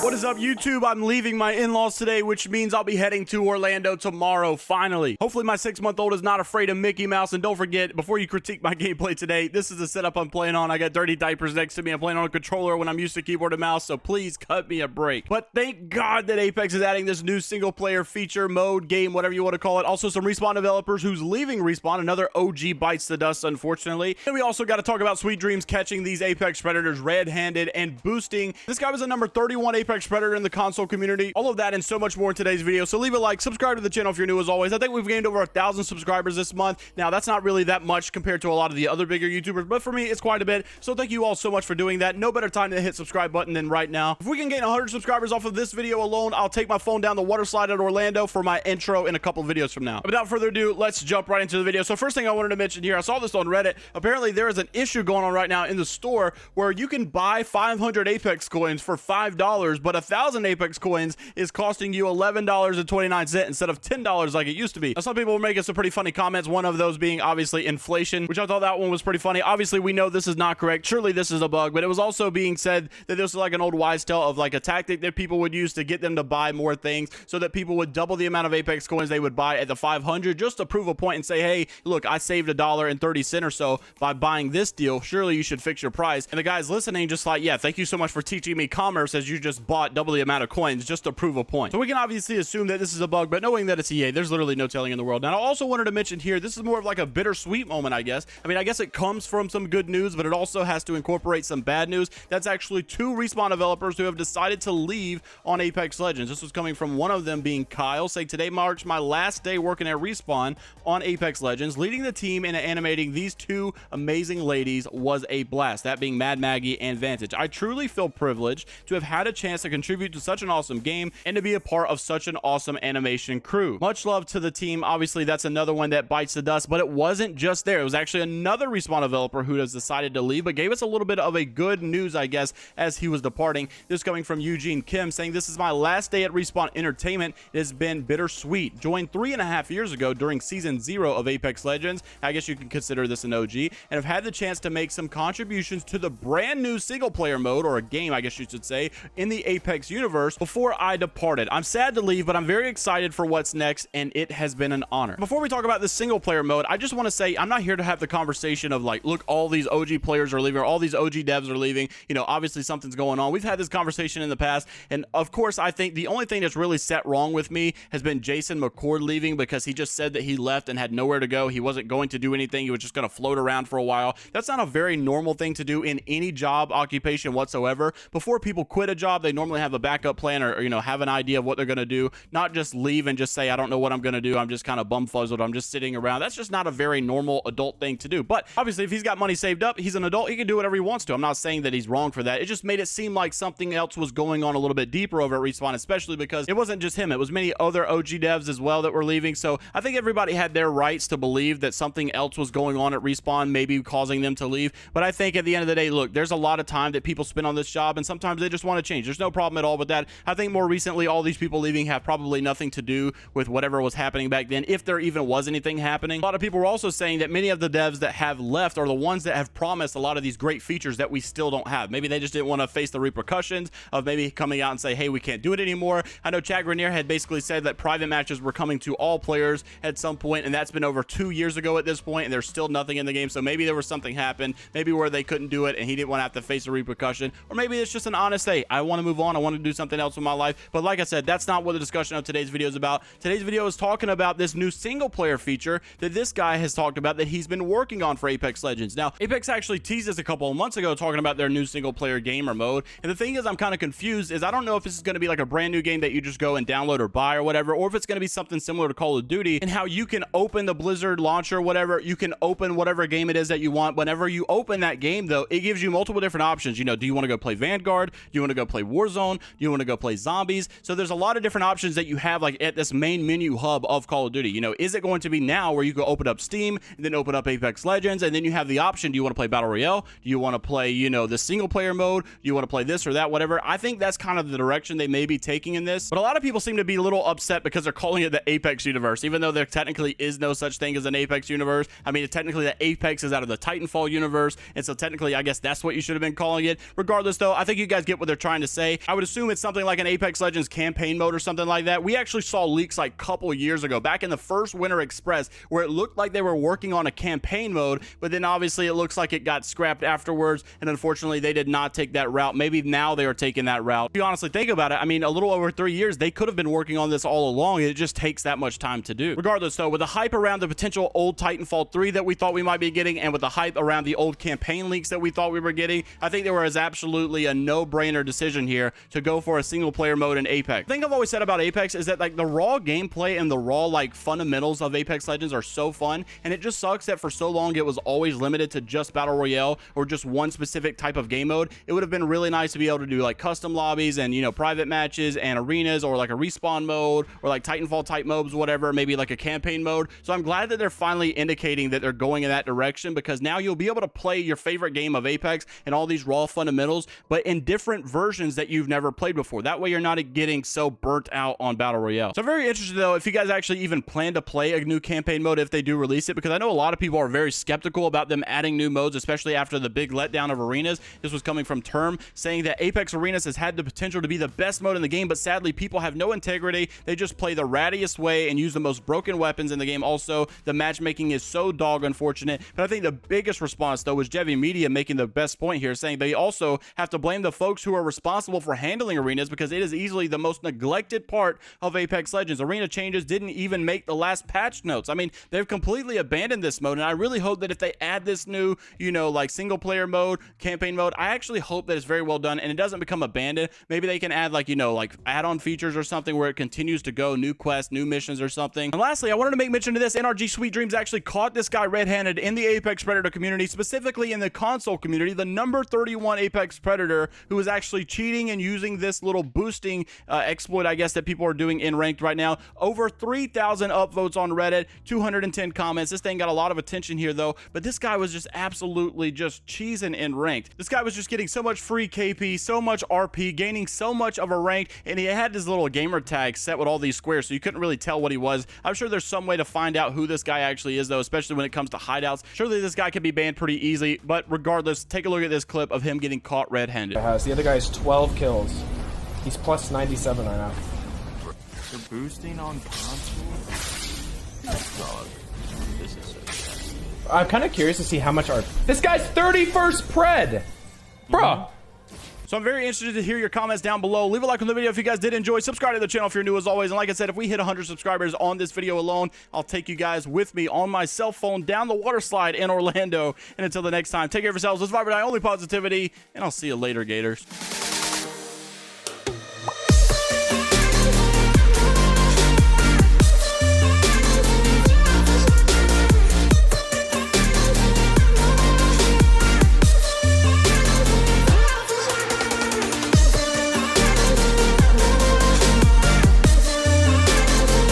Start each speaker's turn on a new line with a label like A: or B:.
A: What is up, YouTube? I'm leaving my in-laws today, which means I'll be heading to Orlando tomorrow, finally. Hopefully my 6-month-old is not afraid of Mickey Mouse, and don't forget, before you critique my gameplay today, this is the setup I'm playing on. I got dirty diapers next to me. I'm playing on a controller when I'm used to keyboard and mouse, so please cut me a break. But thank God that Apex is adding this new single-player feature, mode, game, whatever you want to call it. Also, some Respawn developers who's leaving Respawn. Another OG bites the dust, unfortunately. And we also got to talk about Sweet Dreams catching these Apex Predators red-handed and boosting. This guy was a number 31 Apex Predator in the console community. All of that and so much more in today's video, so leave a like, subscribe to the channel if you're new as always. I think we've gained over 1,000 subscribers this month. Now that's not really that much compared to a lot of the other bigger YouTubers, but for me it's quite a bit, so thank you all so much for doing that. No better time to hit subscribe button than right now. If we can gain 100 subscribers off of this video alone, I'll take my phone down the water slide at Orlando for my intro in a couple videos from now. Without further ado, let's jump right into the video. So first thing I wanted to mention here, I saw this on Reddit. Apparently there is an issue going on right now in the store where you can buy 500 Apex coins for $5, but 1,000 Apex coins is costing you $11.29 instead of $10 like it used to be. Now, some people were making some pretty funny comments, one of those being obviously inflation, which I thought that one was pretty funny. Obviously we know this is not correct, surely this is a bug, but it was also being said that this is like an old wives' tale of like a tactic that people would use to get them to buy more things, so that people would double the amount of Apex coins they would buy at the 500 just to prove a point and say, hey, look, I saved $1.30 or so by buying this deal, surely you should fix your price. And the guys listening just like, yeah, thank you so much for teaching me commerce, as you just bought double the amount of coins just to prove a point. So we can obviously assume that this is a bug, but knowing that it's EA, there's literally no telling in the world. Now I also wanted to mention here, this is more of like a bittersweet moment, I guess. I mean, I guess it comes from some good news, but it also has to incorporate some bad news. That's actually 2 Respawn developers who have decided to leave on Apex Legends. This was coming from one of them being Kyle, saying today marks my last day working at Respawn on Apex Legends. Leading the team and animating these 2 amazing ladies was a blast, that being Mad Maggie and Vantage. I truly feel privileged to have had a chance to contribute to such an awesome game and to be a part of such an awesome animation crew. Much love to the team. Obviously that's another one that bites the dust, but it wasn't just there. It was actually another Respawn developer who has decided to leave, but gave us a little bit of a good news, I guess, as he was departing. This coming from Eugene Kim, saying this is my last day at Respawn Entertainment. It has been bittersweet. Joined 3.5 years ago during season 0 of Apex Legends. I guess you can consider this an OG, and have had the chance to make some contributions to the brand new single player mode, or a game I guess you should say, in the Apex universe before I departed. I'm sad to leave, but I'm very excited for what's next, and it has been an honor. Before we talk about the single player mode, I just want to say I'm not here to have the conversation of like, look, all these OG players are leaving, or all these OG devs are leaving. You know, obviously something's going on. We've had this conversation in the past, and of course I think the only thing that's really set wrong with me has been Jason McCord leaving, because he just said that he left and had nowhere to go. He wasn't going to do anything. He was just going to float around for a while. That's not a very normal thing to do in any job occupation whatsoever. Before people quit a job, they normally have a backup plan, or you know, have an idea of what they're going to do, not just leave and just say, I don't know what I'm going to do. I'm just kind of bumfuzzled. I'm just sitting around. That's just not a very normal adult thing to do. But obviously if he's got money saved up, he's an adult, he can do whatever he wants to. I'm not saying that he's wrong for that. It just made it seem like something else was going on a little bit deeper over at Respawn, especially because it wasn't just him. It was many other OG devs as well that were leaving. So I think everybody had their rights to believe that something else was going on at Respawn, maybe causing them to leave. But I think at the end of the day, look, there's a lot of time that people spend on this job, and sometimes they just want to change. There's no problem at all with that. I think more recently all these people leaving have probably nothing to do with whatever was happening back then, if there even was anything happening. A lot of people were also saying that many of the devs that have left are the ones that have promised a lot of these great features that we still don't have. Maybe they just didn't want to face the repercussions of maybe coming out and say, hey, we can't do it anymore. I know Chad Grenier had basically said that private matches were coming to all players at some point, and that's been over 2 years ago at this point, and there's still nothing in the game. So maybe there was something happened, maybe where they couldn't do it and he didn't want to have to face a repercussion, or maybe it's just an honest, hey, I want to move on, I want to do something else with my life. But like I said, that's not what the discussion of today's video is about. Today's video is talking about this new single player feature that this guy has talked about, that he's been working on for Apex Legends. Now Apex actually teased this a couple of months ago, talking about their new single player gamer mode, and the thing is, I'm kind of confused, is I don't know if this is going to be like a brand new game that you just go and download or buy or whatever, or if it's going to be something similar to Call of Duty, and how you can open the Blizzard launcher, whatever, you can open whatever game it is that you want. Whenever you open that game though, it gives you multiple different options. You know, do you want to go play Vanguard? Do you want to go play Warzone? Do you want to go play Zombies? So there's a lot of different options that you have like at this main menu hub of Call of Duty. You know, is it going to be now where you go open up Steam and then open up Apex Legends, and then you have the option, do you want to play Battle Royale? Do you want to play, you know, the single player mode? Do you want to play this or that, whatever? I think that's kind of the direction they may be taking in this. But a lot of people seem to be a little upset because they're calling it the Apex universe, even though there technically is no such thing as an Apex universe. I mean, technically the Apex is out of the Titanfall universe, and so technically I guess that's what you should have been calling it. Regardless though, I think you guys get what they're trying to say. gameplay. I would assume it's something like an Apex Legends campaign mode or something like that. We actually saw leaks like a couple years ago, back in the first Winter Express, where it looked like they were working on a campaign mode, but then obviously it looks like it got scrapped afterwards, and unfortunately they did not take that route. Maybe now they are taking that route. If you honestly think about it, I mean, a little over 3 years, they could have been working on this all along. It just takes that much time to do. Regardless though, with the hype around the potential old Titanfall 3 that we thought we might be getting, and with the hype around the old campaign leaks that we thought we were getting, I think there was absolutely a no-brainer decision here to go for a single player mode in Apex. The thing I've always said about Apex is that like the raw gameplay and the raw like fundamentals of Apex Legends are so fun, and it just sucks that for so long it was always limited to just Battle Royale or just one specific type of game mode. It would have been really nice to be able to do like custom lobbies and, you know, private matches and arenas, or like a respawn mode, or like Titanfall type modes, whatever, maybe like a campaign mode. So I'm glad that they're finally indicating that they're going in that direction, because now you'll be able to play your favorite game of Apex and all these raw fundamentals, but in different versions that you've never played before. That way you're not getting so burnt out on Battle Royale. So I'm very interested though if you guys actually even plan to play a new campaign mode if they do release it, because I know a lot of people are very skeptical about them adding new modes, especially after the big letdown of arenas. This was coming from Term, saying that Apex Arenas has had the potential to be the best mode in the game, but sadly people have no integrity. They just play the rattiest way and use the most broken weapons in the game. Also, the matchmaking is so dog unfortunate. But I think the biggest response though was JMeyels making the best point here, saying they also have to blame the folks who are responsible for handling arenas, because it is easily the most neglected part of Apex Legends. Arena changes didn't even make the last patch notes. I mean, they've completely abandoned this mode, and I really hope that if they add this new, you know, like single player mode, campaign mode, I actually hope that it's very well done and it doesn't become abandoned. Maybe they can add like, you know, like add-on features or something where it continues to go, new quests, new missions or something. And lastly, I wanted to make mention to this. NRG Sweet Dreams actually caught this guy red-handed in the Apex Predator community, specifically in the console community, the number 31 Apex Predator, who was actually cheating and using this little boosting exploit, I guess, that people are doing in ranked right now. Over 3,000 upvotes on Reddit, 210 comments. This thing got a lot of attention here though, but this guy was just absolutely just cheesing in ranked. This guy was just getting so much free KP, so much RP, gaining so much of a rank, and he had his little gamer tag set with all these squares, so you couldn't really tell what he was. I'm sure there's some way to find out who this guy actually is though, especially when it comes to hideouts. Surely this guy can be banned pretty easy, but regardless, take a look at this clip of him getting caught red-handed.
B: The other guy's 12 kills. He's plus 97 right now.
C: They're boosting on console? Dog. This is so sad.
B: I'm kind of curious to see how much our... This guy's 31st pred! Bruh!
A: So I'm very interested to hear your comments down below. Leave a like on the video if you guys did enjoy. Subscribe to the channel if you're new as always. And like I said, if we hit 100 subscribers on this video alone, I'll take you guys with me on my cell phone down the water slide in Orlando. And until the next time, take care of yourselves. Let's vibe or die, only positivity. And I'll see you later, Gators.